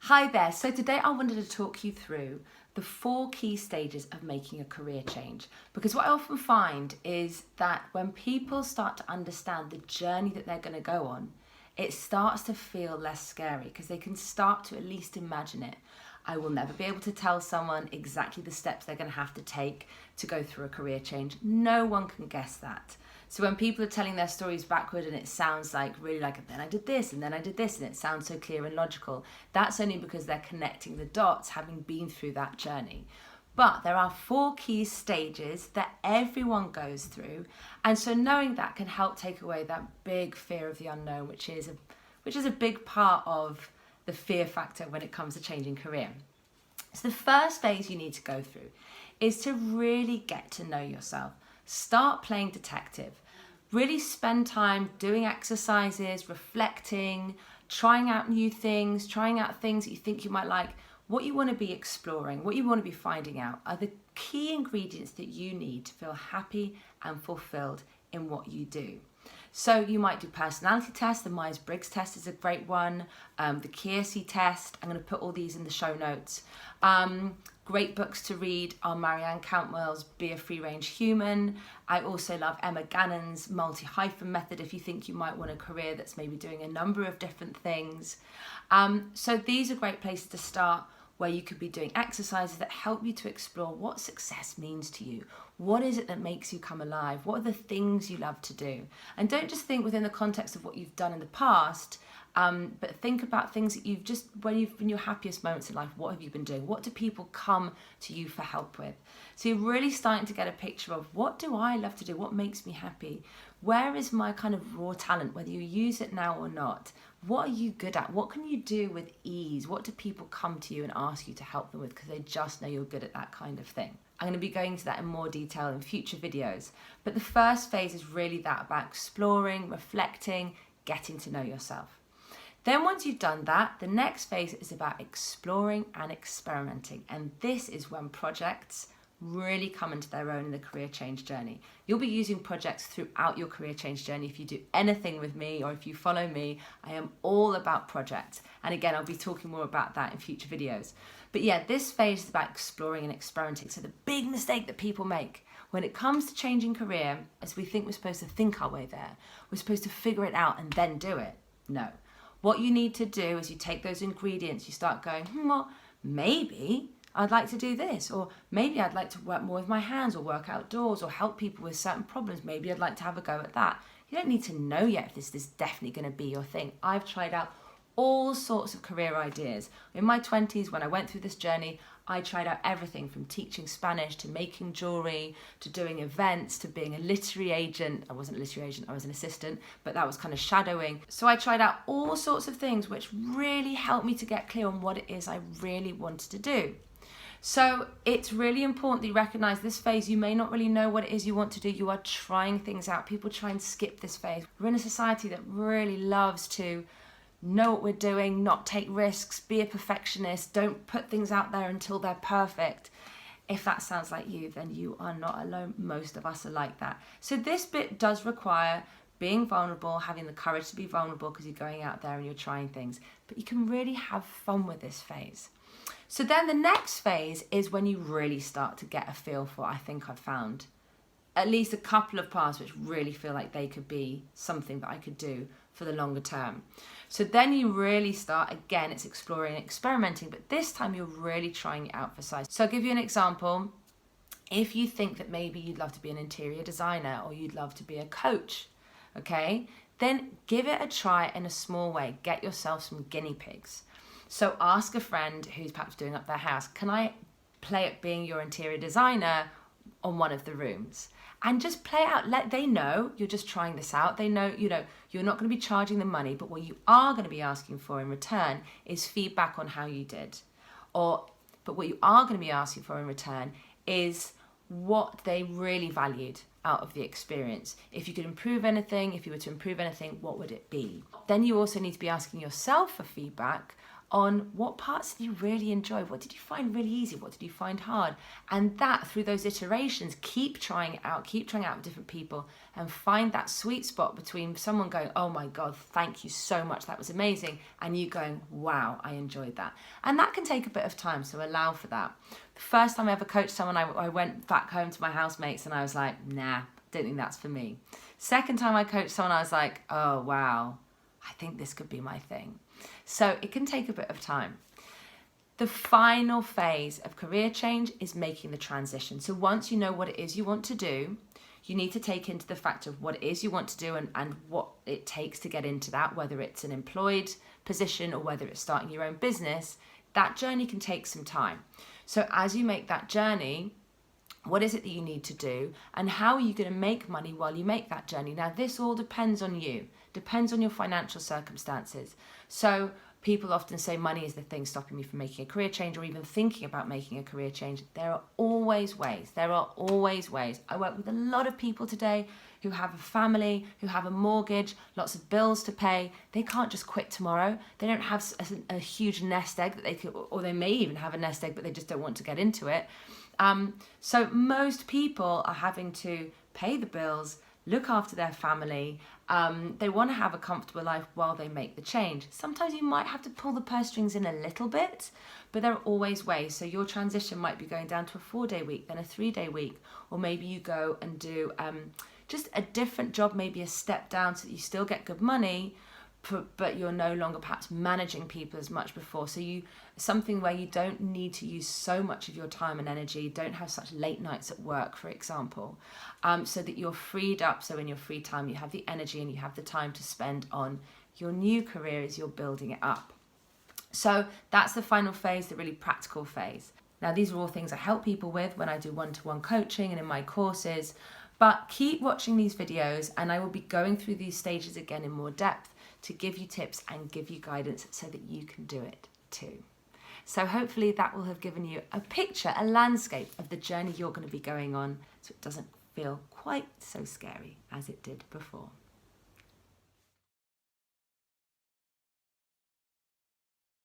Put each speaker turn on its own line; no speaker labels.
Hi there, so today I wanted to talk you through the 4 key stages of making a career change, because what I often find is that when people start to understand the journey that they're going to go on, it starts to feel less scary because they can start to at least imagine it. I will never be able to tell someone exactly the steps they're going to have to take to go through a career change. No one can guess that. So when people are telling their stories backward and it sounds like really like, then I did this and then I did this, and it sounds so clear and logical, that's only because they're connecting the dots having been through that journey. But there are 4 key stages that everyone goes through, and so knowing that can help take away that big fear of the unknown, which is a big part of the fear factor when it comes to changing career. So the first phase you need to go through is to really get to know yourself. Start playing detective. Really spend time doing exercises, reflecting, trying out new things, trying out things that you think you might like. What you want to be exploring, what you want to be finding out are the key ingredients that you need to feel happy and fulfilled in what you do. So you might do personality tests. The Myers-Briggs test is a great one. The Keirsey test. I'm going to put all these in the show notes. Great books to read are Marianne Cantwell's Be a Free Range Human. I also love Emma Gannon's multi-hyphen method if you think you might want a career that's maybe doing a number of different things. So these are great places to start, where you could be doing exercises that help you to explore what success means to you. What is it that makes you come alive? What are the things you love to do? And don't just think within the context of what you've done in the past, but think about things that you've just, when you've been your happiest moments in life, what have you been doing? What do people come to you for help with? So you're really starting to get a picture of, what do I love to do? What makes me happy? Where is my kind of raw talent, whether you use it now or not? What are you good at? What can you do with ease? What do people come to you and ask you to help them with because they just know you're good at that kind of thing? I'm going to be going into that in more detail in future videos. But the first phase is really that, about exploring, reflecting, getting to know yourself. Then once you've done that, the next phase is about exploring and experimenting. And this is when projects really come into their own in the career change journey. You'll be using projects throughout your career change journey. If you do anything with me or if you follow me, I am all about projects. And again, I'll be talking more about that in future videos. But yeah, this phase is about exploring and experimenting. So the big mistake that people make when it comes to changing career is we think we're supposed to think our way there. We're supposed to figure it out and then do it. No. What you need to do is you take those ingredients, you start going, well, maybe I'd like to do this, or maybe I'd like to work more with my hands or work outdoors or help people with certain problems. Maybe I'd like to have a go at that. You don't need to know yet if this is definitely going to be your thing. I've tried out all sorts of career ideas. In my 20s, when I went through this journey, I tried out everything from teaching Spanish to making jewelry to doing events to being a literary agent. I wasn't a literary agent, I was an assistant, but that was kind of shadowing. So I tried out all sorts of things which really helped me to get clear on what it is I really wanted to do. So it's really important that you recognize this phase. You may not really know what it is you want to do. You are trying things out. People try and skip this phase. We're in a society that really loves to know what we're doing, not take risks, be a perfectionist, don't put things out there until they're perfect. If that sounds like you, then you are not alone. Most of us are like that. So this bit does require being vulnerable, having the courage to be vulnerable because you're going out there and you're trying things. But you can really have fun with this phase. So then the next phase is when you really start to get a feel for, I think I've found at least a couple of paths which really feel like they could be something that I could do for the longer term. So then you really start, again, it's exploring and experimenting, but this time you're really trying it out for size. So I'll give you an example. If you think that maybe you'd love to be an interior designer or you'd love to be a coach, okay, then give it a try in a small way. Get yourself some guinea pigs. So ask a friend who's perhaps doing up their house, can I play at being your interior designer on one of the rooms? And just play out, let they know you're just trying this out. They know, you're not going to be charging them money, but what you are going to be asking for in return is feedback on how you did. But what you are going to be asking for in return is what they really valued out of the experience. If you could improve anything, if you were to improve anything, what would it be? Then you also need to be asking yourself for feedback on what parts did you really enjoy? What did you find really easy? What did you find hard? And that, through those iterations, keep trying it out with different people and find that sweet spot between someone going, oh my God, thank you so much, that was amazing, and you going, wow, I enjoyed that. And that can take a bit of time, so allow for that. The first time I ever coached someone, I went back home to my housemates and I was like, nah, don't think that's for me. Second time I coached someone, I was like, oh wow, I think this could be my thing. So it can take a bit of time. The final phase of career change is making the transition. So once you know what it is you want to do, you need to take into the fact of what it is you want to do and what it takes to get into that, whether it's an employed position or whether it's starting your own business. That journey can take some time. So as you make that journey, what is it that you need to do and how are you going to make money while you make that journey? Now, this all depends on you, depends on your financial circumstances. So people often say money is the thing stopping me from making a career change or even thinking about making a career change. There are always ways. I work with a lot of people today who have a family, who have a mortgage, lots of bills to pay. They can't just quit tomorrow. They don't have a huge nest egg that they could, or they may even have a nest egg, but they just don't want to get into it. So most people are having to pay the bills, look after their family. They want to have a comfortable life while they make the change. Sometimes you might have to pull the purse strings in a little bit, but there are always ways. So your transition might be going down to a 4-day week, then a 3-day week, or maybe you go and do just a different job, maybe a step down so that you still get good money, but you're no longer perhaps managing people as much before. So something where you don't need to use so much of your time and energy, don't have such late nights at work, for example, so that you're freed up. So in your free time, you have the energy and you have the time to spend on your new career as you're building it up. So that's the final phase, the really practical phase. Now, these are all things I help people with when I do one-to-one coaching and in my courses, but keep watching these videos and I will be going through these stages again in more depth to give you tips and give you guidance so that you can do it too. So hopefully that will have given you a picture, a landscape of the journey you're going to be going on so it doesn't feel quite so scary as it did before.